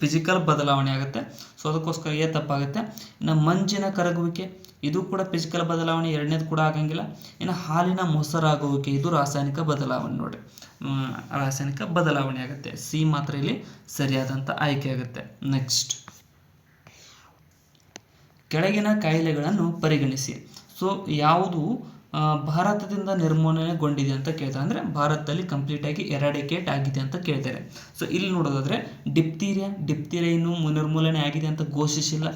ಫಿಸಿಕಲ್ ಬದಲಾವಣೆ ಆಗುತ್ತೆ. ಸೊ ಅದಕ್ಕೋಸ್ಕರ ತಪ್ಪಾಗುತ್ತೆ. ಇನ್ನು ಮಂಜಿನ ಕರಗುವಿಕೆ ಇದು ಕೂಡ ಫಿಸಿಕಲ್ ಬದಲಾವಣೆ, ಎರಡನೇದು ಕೂಡ ಆಗಂಗಿಲ್ಲ. ಇನ್ನು ಹಾಲಿನ ಮೊಸರಾಗುವಿಕೆ ಇದು ರಾಸಾಯನಿಕ ಬದಲಾವಣೆ ನೋಡಿ, ರಾಸಾಯನಿಕ ಬದಲಾವಣೆ ಆಗುತ್ತೆ. ಸಿ ಮಾತ್ರ ಇಲ್ಲಿ ಸರಿಯಾದಂಥ ಆಯ್ಕೆ ಆಗುತ್ತೆ. ನೆಕ್ಸ್ಟ್, ಕೆಳಗಿನ ಕಾಯಿಲೆಗಳನ್ನು ಪರಿಗಣಿಸಿ. ಸೊ ಯಾವುದು ಭಾರತದಿಂದ ನಿರ್ಮೂಲನೆಗೊಂಡಿದೆ ಅಂತ ಕೇಳ್ತಾರೆ, ಅಂದರೆ ಭಾರತದಲ್ಲಿ ಕಂಪ್ಲೀಟಾಗಿ ಎರಾಡಿಕೇಟ್ ಆಗಿದೆ ಅಂತ ಕೇಳ್ತಾರೆ. ಸೊ ಇಲ್ಲಿ ನೋಡೋದಾದರೆ ಡಿಪ್ತೀರಿಯಾ ಇನ್ನೂ ನಿರ್ಮೂಲನೆ ಆಗಿದೆ ಅಂತ ಘೋಷಿಸಿಲ್ಲ.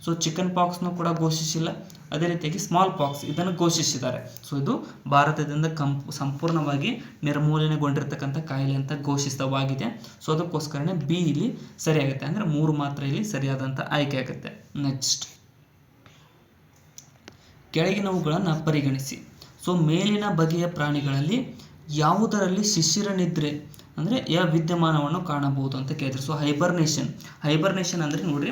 ಸೊ ಚಿಕನ್ ಪಾಕ್ಸ್ನು ಕೂಡ ಘೋಷಿಸಿಲ್ಲ. ಅದೇ ರೀತಿಯಾಗಿ ಸ್ಮಾಲ್ ಪಾಕ್ಸ್ ಇದನ್ನು ಘೋಷಿಸಿದ್ದಾರೆ. ಸೊ ಇದು ಭಾರತದಿಂದ ಸಂಪೂರ್ಣವಾಗಿ ನಿರ್ಮೂಲನೆಗೊಂಡಿರ್ತಕ್ಕಂಥ ಕಾಯಿಲೆ ಅಂತ ಘೋಷಿತವಾಗಿದೆ. ಸೊ ಅದಕ್ಕೋಸ್ಕರನೇ ಬಿ ಇಲ್ಲಿ ಸರಿಯಾಗುತ್ತೆ, ಅಂದರೆ 3 ಮಾತ್ರ ಇಲ್ಲಿ ಸರಿಯಾದಂಥ ಆಯ್ಕೆ ಆಗುತ್ತೆ. ನೆಕ್ಸ್ಟ್, ಕೆಳಗಿನವುಗಳನ್ನು ಪರಿಗಣಿಸಿ. ಸೊ ಮೇಲಿನ ಬಗೆಯ ಪ್ರಾಣಿಗಳಲ್ಲಿ ಯಾವುದರಲ್ಲಿ ಶಿಶಿರ ನಿದ್ರೆ ಅಂದರೆ ವಿದ್ಯಮಾನವನ್ನು ಕಾಣಬಹುದು ಅಂತ ಕೇಳಿದ್ರು. ಸೊ ಹೈಬರ್ನೇಷನ್ ಅಂದರೆ ನೋಡ್ರಿ,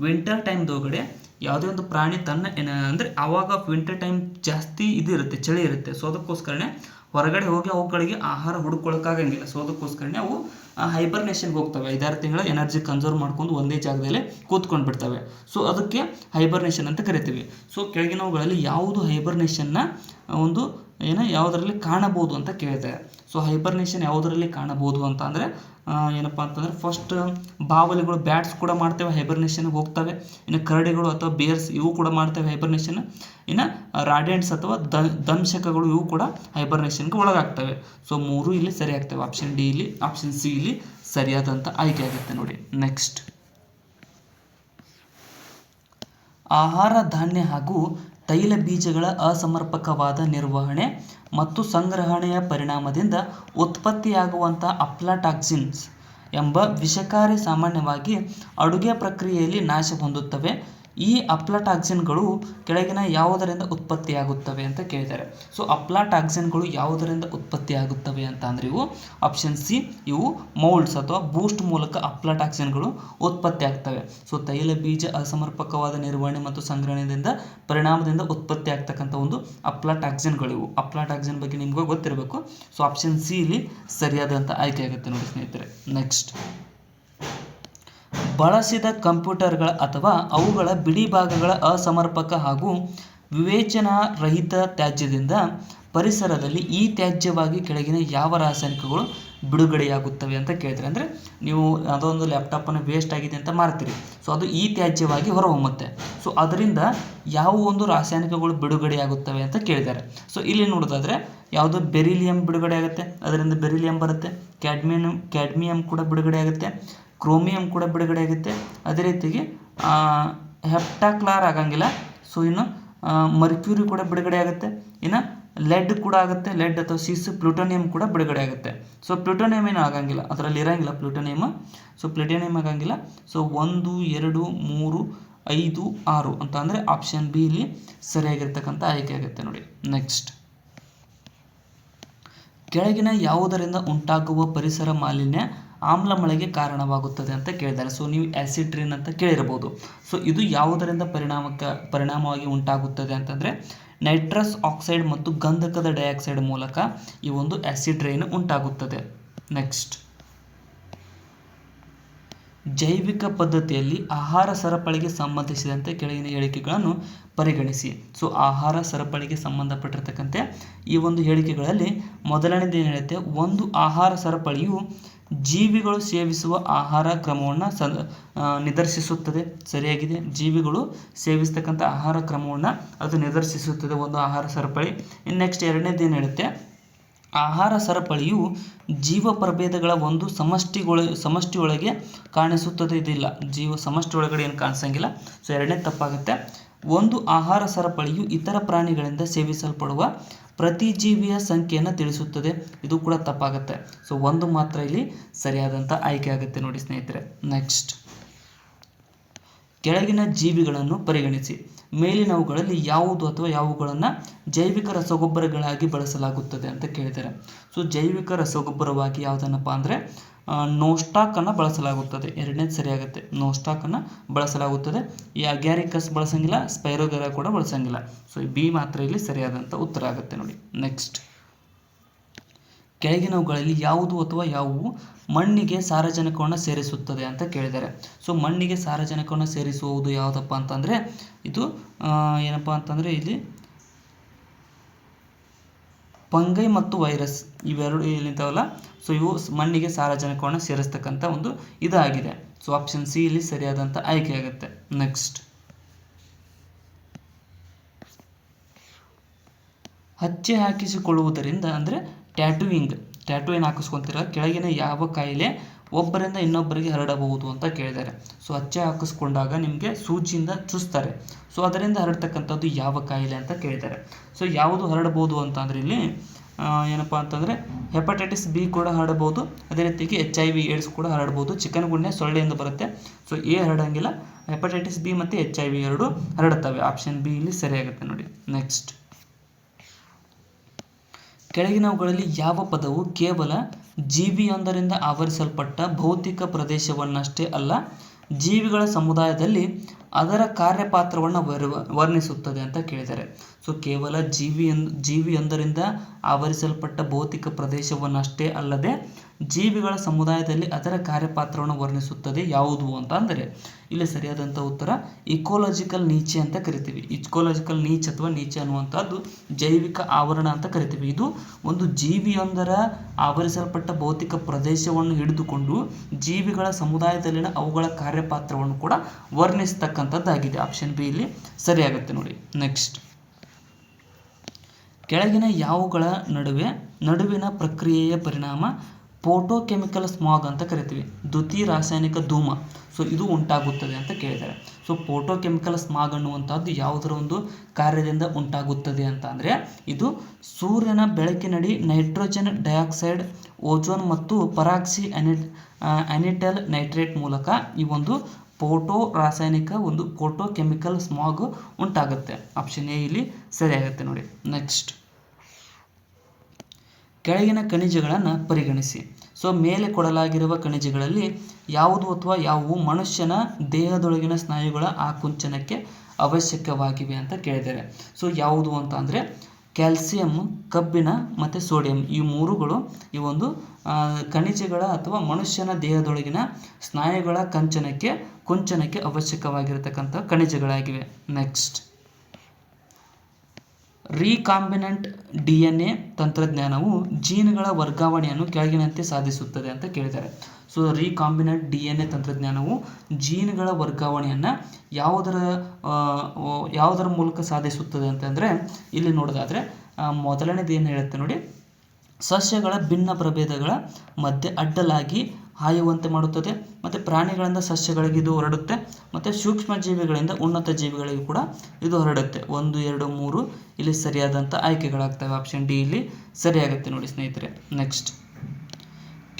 ವಿಂಟರ್ ಟೈಮ್ದೊಳಗಡೆ ಯಾವುದೇ ಒಂದು ಪ್ರಾಣಿ ತನ್ನ ಅಂದರೆ ಆವಾಗ ವಿಂಟರ್ ಟೈಮ್ ಜಾಸ್ತಿ ಇದಿರುತ್ತೆ, ಚಳಿ ಇರುತ್ತೆ. ಸೊ ಅದಕ್ಕೋಸ್ಕರನೇ ಹೊರಗಡೆ ಹೋಗಿ ಅವುಗಳಿಗೆ ಆಹಾರ ಹುಡುಕೊಳ್ಳೋಕ್ಕಾಗಂಗಿಲ್ಲ. ಸೊ ಅದಕ್ಕೋಸ್ಕರನೇ ಅವು ಹೈಬರ್ನೇಷನ್ಗೆ ಹೋಗ್ತವೆ. 5-6 ತಿಂಗಳ ಎನರ್ಜಿ ಕನ್ಸರ್ವ್ ಮಾಡ್ಕೊಂಡು ಒಂದೇ ಜಾಗದಲ್ಲೇ ಕೂತ್ಕೊಂಡು ಬಿಡ್ತವೆ. ಸೊ ಅದಕ್ಕೆ ಹೈಬರ್ನೇಷನ್ ಅಂತ ಕರಿತೀವಿ. ಸೊ ಕೆಳಗಿನವುಗಳಲ್ಲಿ ಯಾವುದು ಹೈಬರ್ನೇಷನ್ನ ಒಂದು ಯಾವುದರಲ್ಲಿ ಕಾಣಬಹುದು ಅಂತ ಕೇಳಿದ್ದಾರೆ. ಸೊ ಹೈಬರ್ನೇಷನ್ ಯಾವುದರಲ್ಲಿ ಕಾಣಬಹುದು ಅಂತ ಅಂದರೆ ಏನಪ್ಪ ಅಂತಂದರೆ ಫಸ್ಟ್ ಬಾವಲಿಗಳು, ಬ್ಯಾಟ್ಸ್ ಕೂಡ ಮಾಡ್ತೇವೆ, ಹೈಬರ್ನೇಷನ್ಗೆ ಹೋಗ್ತವೆ. ಇನ್ನು ಕರಡಿಗಳು ಅಥವಾ ಬೇರ್ಸ್ ಇವು ಕೂಡ ಮಾಡ್ತವೆ ಹೈಬರ್ನೇಷನ್. ಇನ್ನು ರಾಡೆಂಟ್ಸ್ ಅಥವಾ ದಂಶಕಗಳು ಇವು ಕೂಡ ಹೈಬರ್ನೇಷನ್ಗೆ ಒಳಗಾಗ್ತವೆ. ಸೊ 3 ಇಲ್ಲಿ ಸರಿ ಆಗ್ತವೆ. ಆಪ್ಷನ್ ಡಿ ಇಲ್ಲಿ, ಆಪ್ಷನ್ ಸಿ ಇಲ್ಲಿ ಸರಿಯಾದಂಥ ಆಯ್ಕೆ ಆಗುತ್ತೆ ನೋಡಿ. ನೆಕ್ಸ್ಟ್, ಆಹಾರ ಧಾನ್ಯ ಹಾಗೂ ತೈಲ ಬೀಜಗಳ ಅಸಮರ್ಪಕವಾದ ನಿರ್ವಹಣೆ ಮತ್ತು ಸಂಗ್ರಹಣೆಯ ಪರಿಣಾಮದಿಂದ ಉತ್ಪತ್ತಿಯಾಗುವಂಥ ಅಫ್ಲಾಟಾಕ್ಸಿನ್ಸ್ ಎಂಬ ವಿಷಕಾರಿ ಸಾಮಾನ್ಯವಾಗಿ ಅಡುಗೆ ಪ್ರಕ್ರಿಯೆಯಲ್ಲಿ ನಾಶ ಹೊಂದುತ್ತವೆ. ಈ ಅಫ್ಲಾಟಾಕ್ಸಿನ್ಗಳು ಕೆಳಗಿನ ಯಾವುದರಿಂದ ಉತ್ಪತ್ತಿಯಾಗುತ್ತವೆ ಅಂತ ಕೇಳಿದ್ದಾರೆ. ಸೊ ಅಫ್ಲಾಟಾಕ್ಸಿನ್ಗಳು ಯಾವುದರಿಂದ ಉತ್ಪತ್ತಿಯಾಗುತ್ತವೆ ಅಂತ ಅಂದರೆ ಇವು ಆಪ್ಷನ್ ಸಿ, ಇವು ಮೌಲ್ಡ್ಸ್ ಅಥವಾ ಬೂಸ್ಟ್ ಮೂಲಕ ಅಫ್ಲಾಟಾಕ್ಸಿನ್ಗಳು ಉತ್ಪತ್ತಿ ಆಗ್ತವೆ. ಸೊ ತೈಲ ಬೀಜ ಅಸಮರ್ಪಕವಾದ ನಿರ್ವಹಣೆ ಮತ್ತು ಸಂಗ್ರಹಣೆಯಿಂದ ಪರಿಣಾಮದಿಂದ ಉತ್ಪತ್ತಿ ಆಗ್ತಕ್ಕಂಥ ಒಂದು ಅಫ್ಲಾಟಾಕ್ಸಿನ್ಗಳು ಇವು. ಅಫ್ಲಾಟಾಕ್ಸಿನ್ ಬಗ್ಗೆ ನಿಮಗೂ ಗೊತ್ತಿರಬೇಕು. ಸೊ ಆಪ್ಷನ್ ಸಿ ಇಲ್ಲಿ ಸರಿಯಾದಂಥ ಆಯ್ಕೆ ಆಗುತ್ತೆ ನೋಡಿ ಸ್ನೇಹಿತರೆ. ನೆಕ್ಸ್ಟ್, ಬಳಸಿದ ಕಂಪ್ಯೂಟರ್ಗಳ ಅಥವಾ ಅವುಗಳ ಬಿಡಿ ಭಾಗಗಳ ಅಸಮರ್ಪಕ ಹಾಗೂ ವಿವೇಚನಾರಹಿತ ತ್ಯಾಜ್ಯದಿಂದ ಪರಿಸರದಲ್ಲಿ ಈ ತ್ಯಾಜ್ಯವಾಗಿ ಕೆಳಗಿನ ಯಾವ ರಾಸಾಯನಿಕಗಳು ಬಿಡುಗಡೆಯಾಗುತ್ತವೆ ಅಂತ ಕೇಳ್ತಾರೆ. ಅಂದರೆ ನೀವು ಅದೊಂದು ಲ್ಯಾಪ್ಟಾಪನ್ನು ವೇಸ್ಟ್ ಆಗಿದೆ ಅಂತ ಮಾರ್ತೀರಿ. ಸೊ ಅದು ಈ ತ್ಯಾಜ್ಯವಾಗಿ ಹೊರಹೊಮ್ಮುತ್ತೆ. ಸೊ ಅದರಿಂದ ಯಾವ ಒಂದು ರಾಸಾಯನಿಕಗಳು ಬಿಡುಗಡೆಯಾಗುತ್ತವೆ ಅಂತ ಕೇಳಿದ್ದಾರೆ. ಸೊ ಇಲ್ಲಿ ನೋಡೋದಾದರೆ ಯಾವುದು ಬೆರಿಲಿಯಂ ಬಿಡುಗಡೆ ಆಗುತ್ತೆ, ಅದರಿಂದ ಬೆರಿಲಿಯಂ ಬರುತ್ತೆ. ಕ್ಯಾಡ್ಮಿಯಂ ಕೂಡ ಬಿಡುಗಡೆ ಆಗುತ್ತೆ. ಕ್ರೋಮಿಯಂ ಕೂಡ ಬಿಡುಗಡೆ ಆಗುತ್ತೆ. ಅದೇ ರೀತಿಗೆ ಹೆಪ್ಟಾಕ್ಲಾರ್ ಆಗಂಗಿಲ್ಲ. ಸೊ ಇನ್ನು ಮರ್ಕ್ಯೂರಿ ಕೂಡ ಬಿಡುಗಡೆ ಆಗುತ್ತೆ. ಇನ್ನು ಲೆಡ್ ಕೂಡ ಆಗುತ್ತೆ, ಲೆಡ್ ಅಥವಾ ಸಿಸ್. ಪ್ಲೂಟೋನಿಯಂ ಕೂಡ ಬಿಡುಗಡೆ ಆಗುತ್ತೆ. ಸೊ ಪ್ಲೂಟೋನಿಯಂ ಏನು ಆಗಂಗಿಲ್ಲ, ಅದರಲ್ಲಿ ಇರೋಂಗಿಲ್ಲ ಪ್ಲೂಟೋನಿಯಮ್. ಸೊ ಪ್ಲೂಟೋನಿಯಂ ಆಗಂಗಿಲ್ಲ. ಸೊ 1, 2, 3, 5, 6 ಅಂತ ಅಂದರೆ ಆಪ್ಷನ್ ಬಿ ಇಲ್ಲಿ ಸರಿಯಾಗಿರ್ತಕ್ಕಂಥ ಆಯ್ಕೆ ಆಗುತ್ತೆ ನೋಡಿ. ನೆಕ್ಸ್ಟ್, ಕೆಳಗಿನ ಯಾವುದರಿಂದ ಉಂಟಾಗುವ ಪರಿಸರ ಮಾಲಿನ್ಯ ಆಮ್ಲ ಮಳೆಗೆ ಕಾರಣವಾಗುತ್ತದೆ ಅಂತ ಕೇಳಿದ್ದಾರೆ. ಸೊ ನೀವು ಆ್ಯಸಿಡ್ ರೈನ್ ಅಂತ ಕೇಳಿರಬಹುದು. ಸೊ ಇದು ಯಾವುದರಿಂದ ಪರಿಣಾಮವಾಗಿ ಉಂಟಾಗುತ್ತದೆ ಅಂತಂದರೆ ನೈಟ್ರಸ್ ಆಕ್ಸೈಡ್ ಮತ್ತು ಗಂಧಕದ ಡೈಆಕ್ಸೈಡ್ ಮೂಲಕ ಈ ಒಂದು ಆ್ಯಸಿಡ್ ರೈನ್ ಉಂಟಾಗುತ್ತದೆ. ನೆಕ್ಸ್ಟ್, ಜೈವಿಕ ಪದ್ಧತಿಯಲ್ಲಿ ಆಹಾರ ಸರಪಳಿಗೆ ಸಂಬಂಧಿಸಿದಂತೆ ಕೆಳಗಿನ ಹೇಳಿಕೆಗಳನ್ನು ಪರಿಗಣಿಸಿ. ಸೊ ಆಹಾರ ಸರಪಳಿಗೆ ಸಂಬಂಧಪಟ್ಟಿರ್ತಕ್ಕಂತೆ ಈ ಒಂದು ಹೇಳಿಕೆಗಳಲ್ಲಿ ಮೊದಲನೇದು ಏನು ಹೇಳುತ್ತೆ, ಒಂದು ಆಹಾರ ಸರಪಳಿಯು ಜೀವಿಗಳು ಸೇವಿಸುವ ಆಹಾರ ಕ್ರಮವನ್ನು ನಿದರ್ಶಿಸುತ್ತದೆ. ಸರಿಯಾಗಿದೆ. ಜೀವಿಗಳು ಸೇವಿಸ್ತಕ್ಕಂಥ ಆಹಾರ ಕ್ರಮವನ್ನು ಅದು ನಿದರ್ಶಿಸುತ್ತದೆ ಒಂದು ಆಹಾರ ಸರಪಳಿ. ಇನ್ನು ನೆಕ್ಸ್ಟ್ ಎರಡನೇದು ಏನು ಹೇಳುತ್ತೆ, ಆಹಾರ ಸರಪಳಿಯು ಜೀವ ಪ್ರಭೇದಗಳ ಒಂದು ಸಮಷ್ಟಿಯೊಳಗೆ ಕಾಣಿಸುತ್ತದೆ. ಇದಿಲ್ಲ, ಸಮಷ್ಟಿ ಒಳಗಡೆ ಏನು ಕಾಣಿಸಂಗಿಲ್ಲ. ಸೊ ಎರಡನೇ ತಪ್ಪಾಗುತ್ತೆ. ಒಂದು ಆಹಾರ ಸರಪಳಿಯು ಇತರ ಪ್ರಾಣಿಗಳಿಂದ ಸೇವಿಸಲ್ಪಡುವ ಪ್ರತಿ ಜೀವಿಯ ಸಂಖ್ಯೆಯನ್ನು ತಿಳಿಸುತ್ತದೆ. ಇದು ಕೂಡ ತಪ್ಪಾಗುತ್ತೆ. ಸೊ ಒಂದು ಮಾತ್ರ ಇಲ್ಲಿ ಸರಿಯಾದಂಥ ಆಯ್ಕೆ ಆಗುತ್ತೆ ನೋಡಿ ಸ್ನೇಹಿತರೆ. ನೆಕ್ಸ್ಟ್, ಕೆಳಗಿನ ಜೀವಿಗಳನ್ನು ಪರಿಗಣಿಸಿ. ಮೇಲಿನವುಗಳಲ್ಲಿ ಯಾವುದು ಅಥವಾ ಯಾವುಗಳನ್ನು ಜೈವಿಕ ರಸಗೊಬ್ಬರಗಳಾಗಿ ಬಳಸಲಾಗುತ್ತದೆ ಅಂತ ಕೇಳಿದ್ದಾರೆ. ಸೊ ಜೈವಿಕ ರಸಗೊಬ್ಬರವಾಗಿ ಯಾವುದನ್ನಪ್ಪ ಅಂದರೆ ನೋಸ್ಟಾಕನ್ನು ಬಳಸಲಾಗುತ್ತದೆ. ಎರಡನೇದು ಸರಿಯಾಗುತ್ತೆ. ನೋಸ್ಟಾಕನ್ನು ಬಳಸಲಾಗುತ್ತದೆ. ಈ ಅಗ್ಯಾರಿಕಸ್ ಬಳಸಂಗಿಲ್ಲ, ಸ್ಪೈರೋಗೆರಾ ಕೂಡ ಬಳಸಂಗಿಲ್ಲ. ಸೊ ಬಿ ಮಾತ್ರ ಇಲ್ಲಿ ಸರಿಯಾದಂಥ ಉತ್ತರ ಆಗುತ್ತೆ ನೋಡಿ. ನೆಕ್ಸ್ಟ್, ಕೆಳಗಿನವುಗಳಲ್ಲಿ ಯಾವುದು ಅಥವಾ ಯಾವುವು ಮಣ್ಣಿಗೆ ಸಾರಜನಕವನ್ನು ಸೇರಿಸುತ್ತದೆ ಅಂತ ಕೇಳಿದ್ದಾರೆ. ಸೊ ಮಣ್ಣಿಗೆ ಸಾರಜನಕವನ್ನು ಸೇರಿಸುವುದು ಯಾವುದಪ್ಪ ಅಂತಂದರೆ ಇದು ಏನಪ್ಪ ಅಂತಂದರೆ ಇಲ್ಲಿ ಫಂಗೈ ಮತ್ತು ವೈರಸ್ ಇವೆರಡು ಏನಿದ್ದಾವಲ್ಲ, ಸೊ ಇವು ಮಣ್ಣಿಗೆ ಸಾರಜನಕವನ್ನು ಸೇರಿಸ್ತಕ್ಕಂಥ ಒಂದು ಇದಾಗಿದೆ. ಸೊ ಆಪ್ಷನ್ ಸಿ ಇಲ್ಲಿ ಸರಿಯಾದಂಥ ಆಯ್ಕೆ ಆಗುತ್ತೆ. ನೆಕ್ಸ್ಟ್, ಹಚ್ಚೆ ಹಾಕಿಸಿಕೊಳ್ಳುವುದರಿಂದ ಅಂದರೆ ಟ್ಯಾಟೂ ಏನು ಹಾಕಿಸ್ಕೊತೀರ, ಕೆಳಗಿನ ಯಾವ ಕಾಯಿಲೆ ಒಬ್ಬರಿಂದ ಇನ್ನೊಬ್ಬರಿಗೆ ಹರಡಬಹುದು ಅಂತ ಕೇಳಿದ್ದಾರೆ. ಸೊ ಹಚ್ಚೆ ಹಾಕಿಸ್ಕೊಂಡಾಗ ನಿಮಗೆ ಸೂಜಿಯಿಂದ ಚುಸ್ತಾರೆ. ಸೊ ಅದರಿಂದ ಹರಡ್ತಕ್ಕಂಥದ್ದು ಯಾವ ಕಾಯಿಲೆ ಅಂತ ಕೇಳಿದ್ದಾರೆ. ಸೊ ಯಾವುದು ಹರಡಬಹುದು ಅಂತಂದರೆ ಇಲ್ಲಿ ಏನಪ್ಪ ಅಂತಂದರೆ ಹೆಪಟೈಟಿಸ್ ಬಿ ಕೂಡ ಹರಡಬಹುದು. ಅದೇ ರೀತಿಯಾಗಿ HIV ಏಡ್ಸ್ ಕೂಡ ಹರಡಬಹುದು. ಚಿಕನ್ ಗುನ್ಯಾ ಸೊಳ್ಳೆಯಿಂದ ಬರುತ್ತೆ. ಸೊ ಎ ಹರಡಂಗಿಲ್ಲ. ಹೆಪಟೈಟಿಸ್ ಬಿ ಮತ್ತು HIV ಎರಡು ಹರಡುತ್ತವೆ. ಆಪ್ಷನ್ ಬಿ ಇಲ್ಲಿ ಸರಿಯಾಗುತ್ತೆ ನೋಡಿ. ನೆಕ್ಸ್ಟ್, ಕೆಳಗಿನವುಗಳಲ್ಲಿ ಯಾವ ಪದವು ಕೇವಲ ಜೀವಿಯೊಂದರಿಂದ ಆವರಿಸಲ್ಪಟ್ಟ ಭೌತಿಕ ಪ್ರದೇಶವನ್ನಷ್ಟೇ ಅಲ್ಲ, ಜೀವಿಗಳ ಸಮುದಾಯದಲ್ಲಿ ಅದರ ಕಾರ್ಯಪಾತ್ರವನ್ನು ವರ್ಣಿಸುತ್ತದೆ ಅಂತ ಕೇಳಿದ್ದಾರೆ. ಸೊ ಕೇವಲ ಜೀವಿಯೊಂದರಿಂದ ಆವರಿಸಲ್ಪಟ್ಟ ಭೌತಿಕ ಪ್ರದೇಶವನ್ನಷ್ಟೇ ಅಲ್ಲದೆ ಜೀವಿಗಳ ಸಮುದಾಯದಲ್ಲಿ ಅದರ ಕಾರ್ಯಪಾತ್ರವನ್ನು ವರ್ಣಿಸುತ್ತದೆ ಯಾವುದು ಅಂತ ಅಂದರೆ ಇಲ್ಲಿ ಸರಿಯಾದಂಥ ಉತ್ತರ ಇಕೋಲಾಜಿಕಲ್ ನೀಚೆ ಅಂತ ಕರಿತೀವಿ. ಇಕೋಲಾಜಿಕಲ್ ನೀಚ್ ಅಥವಾ ನೀಚೆ ಅನ್ನುವಂಥದ್ದು ಜೈವಿಕ ಆವರಣ ಅಂತ ಕರಿತೀವಿ. ಇದು ಒಂದು ಜೀವಿಯೊಂದರ ಆವರಿಸಲ್ಪಟ್ಟ ಭೌತಿಕ ಪ್ರದೇಶವನ್ನು ಹಿಡಿದುಕೊಂಡು ಜೀವಿಗಳ ಸಮುದಾಯದಲ್ಲಿನ ಅವುಗಳ ಕಾರ್ಯಪಾತ್ರವನ್ನು ಕೂಡ ವರ್ಣಿಸ್ತಕ್ಕಂಥದ್ದಾಗಿದೆ. ಆಪ್ಷನ್ ಬಿ ಇಲ್ಲಿ ಸರಿಯಾಗುತ್ತೆ ನೋಡಿ. ನೆಕ್ಸ್ಟ್, ಕೆಳಗಿನ ಯಾವುಗಳ ನಡುವಿನ ಪ್ರಕ್ರಿಯೆಯ ಪರಿಣಾಮ ಫೋಟೋಕೆಮಿಕಲ್ ಸ್ಮಾಗ್ ಅಂತ ಕರಿತೀವಿ. ದ್ಯುತಿ ರಾಸಾಯನಿಕ ಧೂಮ ಸೊ ಇದು ಉಂಟಾಗುತ್ತದೆ ಅಂತ ಕೇಳಿದ್ದಾರೆ. ಸೊ ಫೋಟೋಕೆಮಿಕಲ್ ಸ್ಮಾಗ್ ಅನ್ನುವಂಥದ್ದು ಯಾವುದರ ಒಂದು ಕಾರ್ಯದಿಂದ ಉಂಟಾಗುತ್ತದೆ ಅಂತ ಅಂದರೆ ಇದು ಸೂರ್ಯನ ಬೆಳಕಿನಡಿ ನೈಟ್ರೋಜನ್ ಡೈಆಕ್ಸೈಡ್, ಓಜೋನ್ ಮತ್ತು ಪರಾಕ್ಸಿ ಅನಿಟಲ್ ನೈಟ್ರೇಟ್ ಮೂಲಕ ಈ ಒಂದು ಫೋಟೋಕೆಮಿಕಲ್ ಸ್ಮಾಗ್ ಉಂಟಾಗುತ್ತೆ. ಆಪ್ಷನ್ ಎ ಇಲ್ಲಿ ಸರಿಯಾಗುತ್ತೆ ನೋಡಿ. ನೆಕ್ಸ್ಟ್, ಕೆಳಗಿನ ಖನಿಜಗಳನ್ನು ಪರಿಗಣಿಸಿ. ಸೊ ಮೇಲೆ ಕೊಡಲಾಗಿರುವ ಖನಿಜಗಳಲ್ಲಿ ಯಾವುದು ಅಥವಾ ಯಾವುವು ಮನುಷ್ಯನ ದೇಹದೊಳಗಿನ ಸ್ನಾಯುಗಳ ಆಕುಂಚನಕ್ಕೆ ಅವಶ್ಯಕವಾಗಿವೆ ಅಂತ ಕೇಳಿದ್ದಾರೆ. ಸೊ ಯಾವುದು ಅಂತ ಅಂದರೆ ಕ್ಯಾಲ್ಸಿಯಂ, ಕಬ್ಬಿಣ ಮತ್ತು ಸೋಡಿಯಂ ಈ ಮೂರುಗಳು ಈ ಒಂದು ಖನಿಜಗಳ ಅಥವಾ ಮನುಷ್ಯನ ದೇಹದೊಳಗಿನ ಸ್ನಾಯುಗಳ ಕುಂಚನಕ್ಕೆ ಅವಶ್ಯಕವಾಗಿರತಕ್ಕಂಥ ಖನಿಜಗಳಾಗಿವೆ. ನೆಕ್ಸ್ಟ್, ರೀಕಾಂಬಿನೆಂಟ್ DNA ತಂತ್ರಜ್ಞಾನವು ಜೀನ್ಗಳ ವರ್ಗಾವಣೆಯನ್ನು ಕೆಳಗಿನಂತೆ ಸಾಧಿಸುತ್ತದೆ ಅಂತ ಕೇಳಿದ್ದಾರೆ. ಸೊ ರೀಕಾಂಬಿನೆಂಟ್ DNA ತಂತ್ರಜ್ಞಾನವು ಜೀನ್ಗಳ ವರ್ಗಾವಣೆಯನ್ನು ಯಾವುದರ ಮೂಲಕ ಸಾಧಿಸುತ್ತದೆ ಅಂತಂದರೆ ಇಲ್ಲಿ ನೋಡೋದಾದರೆ ಮೊದಲನೇದು ಏನು ಹೇಳುತ್ತೆ ನೋಡಿ, ಸಸ್ಯಗಳ ಭಿನ್ನ ಪ್ರಭೇದಗಳ ಮಧ್ಯೆ ಅಡ್ಡಲಾಗಿ ಹಾಯುವಂತೆ ಮಾಡುತ್ತದೆ. ಮತ್ತು ಪ್ರಾಣಿಗಳಿಂದ ಸಸ್ಯಗಳಿಗೆ ಇದು ಹರಡುತ್ತೆ. ಮತ್ತು ಸೂಕ್ಷ್ಮ ಜೀವಿಗಳಿಂದ ಉನ್ನತ ಜೀವಿಗಳಿಗೂ ಕೂಡ ಇದು ಹರಡುತ್ತೆ. 1, 2, 3 ಇಲ್ಲಿ ಸರಿಯಾದಂಥ ಆಯ್ಕೆಗಳಾಗ್ತವೆ. ಆಪ್ಷನ್ ಡಿ ಇಲ್ಲಿ ಸರಿಯಾಗುತ್ತೆ ನೋಡಿ ಸ್ನೇಹಿತರೆ. ನೆಕ್ಸ್ಟ್,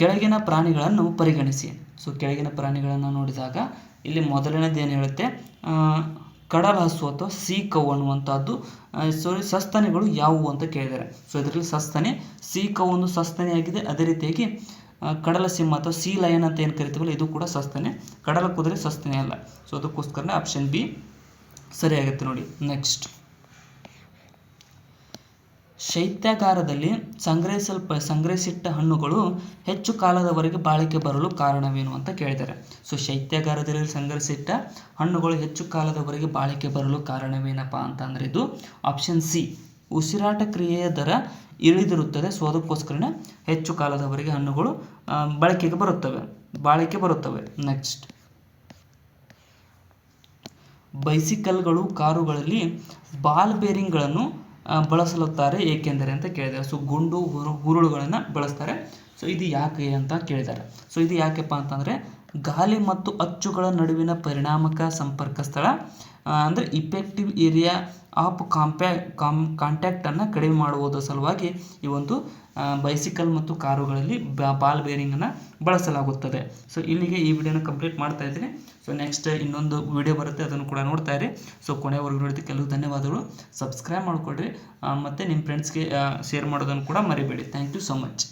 ಕೆಳಗಿನ ಪ್ರಾಣಿಗಳನ್ನು ಪರಿಗಣಿಸಿ. ಸೊ ಕೆಳಗಿನ ಪ್ರಾಣಿಗಳನ್ನು ನೋಡಿದಾಗ ಇಲ್ಲಿ ಮೊದಲನೇದು ಏನು ಹೇಳುತ್ತೆ, ಕಡಲ ಹಸು ಅಥವಾ ಸೀ ಕೌ ಅನ್ನುವಂಥದ್ದು ಸಸ್ತನಿಗಳು ಯಾವುವು ಅಂತ ಕೇಳಿದ್ದಾರೆ. ಸೊ ಇದರಲ್ಲಿ ಸಸ್ತನಿ, ಸೀ ಕೌ ಒಂದು ಸಸ್ತನಿಯಾಗಿದೆ. ಅದೇ ರೀತಿಯಾಗಿ ಕಡಲ ಸಿಂಹ ಅಥವಾ ಸೀ ಲಯನ್ ಅಂತ ಏನು ಕರಿತೀವಲ್ಲ ಇದು ಕೂಡ ಸಸ್ತನೆ, ಕಡಲ ಕುದುರೆ ಸಸ್ತನೆ ಅಲ್ಲ. ಸೊ ಅದಕ್ಕೋಸ್ಕರನೇ ಆಪ್ಷನ್ ಬಿ ಸರಿಯಾಗುತ್ತೆ ನೋಡಿ. ನೆಕ್ಸ್ಟ್, ಶೈತ್ಯಾಗಾರದಲ್ಲಿ ಸಂಗ್ರಹಿಸಿಟ್ಟ ಹಣ್ಣುಗಳು ಹೆಚ್ಚು ಕಾಲದವರೆಗೆ ಬಾಳಿಕೆ ಬರಲು ಕಾರಣವೇನು ಅಂತ ಕೇಳಿದ್ದಾರೆ. ಸೊ ಶೈತ್ಯಾಗಾರದಲ್ಲಿ ಸಂಗ್ರಹಿಸಿಟ್ಟ ಹಣ್ಣುಗಳು ಹೆಚ್ಚು ಕಾಲದವರೆಗೆ ಬಾಳಿಕೆ ಬರಲು ಕಾರಣವೇನಪ್ಪ ಅಂತಂದರೆ ಇದು ಆಪ್ಷನ್ ಸಿ, ಉಸಿರಾಟ ಕ್ರಿಯೆಯ ದರ ಇಳಿದಿರುತ್ತದೆ. ಸೊ ಅದಕ್ಕೋಸ್ಕರನೇ ಹೆಚ್ಚು ಕಾಲದವರೆಗೆ ಹಣ್ಣುಗಳು ಬಾಳಿಕೆ ಬರುತ್ತವೆ. ನೆಕ್ಸ್ಟ್, ಬೈಸಿಕಲ್ಗಳು, ಕಾರುಗಳಲ್ಲಿ ಬಾಲ್ ಬೇರಿಂಗ್ಗಳನ್ನು ಬಳಸಲುತ್ತಾರೆ ಏಕೆಂದರೆ ಅಂತ ಕೇಳಿದ್ದಾರೆ. ಸೊ ಗುಂಡು ಹುರುಳುಗಳನ್ನು ಬಳಸ್ತಾರೆ. ಸೊ ಇದು ಯಾಕೆ ಅಂತ ಕೇಳಿದ್ದಾರೆ. ಸೊ ಇದು ಯಾಕೆಪ್ಪ ಅಂತಂದರೆ ಗಾಲಿ ಮತ್ತು ಅಚ್ಚುಗಳ ನಡುವಿನ ಪರಿಣಾಮಕ ಸಂಪರ್ಕ ಸ್ಥಳ ಅಂದರೆ ಇಫೆಕ್ಟಿವ್ ಏರಿಯಾ ಆಫ್ ಕಾಂಟ್ಯಾಕ್ಟನ್ನು ಕಡಿಮೆ ಮಾಡುವುದರ ಸಲುವಾಗಿ ಈ ಒಂದು ಬೈಸಿಕಲ್ ಮತ್ತು ಕಾರುಗಳಲ್ಲಿ ಬಾಲ್ ಬೇರಿಂಗನ್ನು ಬಳಸಲಾಗುತ್ತದೆ. ಸೊ ಇಲ್ಲಿಗೆ ಈ ವಿಡಿಯೋನ ಕಂಪ್ಲೀಟ್ ಮಾಡ್ತಾ ಇದ್ದೀನಿ. ಸೊ ನೆಕ್ಸ್ಟ್ ಇನ್ನೊಂದು ವಿಡಿಯೋ ಬರುತ್ತೆ, ಅದನ್ನು ಕೂಡ ನೋಡ್ತಾ ಇರಿ. ಸೊ ಕೊನೆವರೆಗೂ ನೋಡಿದ್ದಕ್ಕೆ ಕೆಲವು ಧನ್ಯವಾದಗಳು. ಸಬ್ಸ್ಕ್ರೈಬ್ ಮಾಡಿಕೊಡ್ರಿ ಮತ್ತು ನಿಮ್ಮ ಫ್ರೆಂಡ್ಸ್ಗೆ ಶೇರ್ ಮಾಡೋದನ್ನು ಕೂಡ ಮರಿಬೇಡಿ. Thank you so much.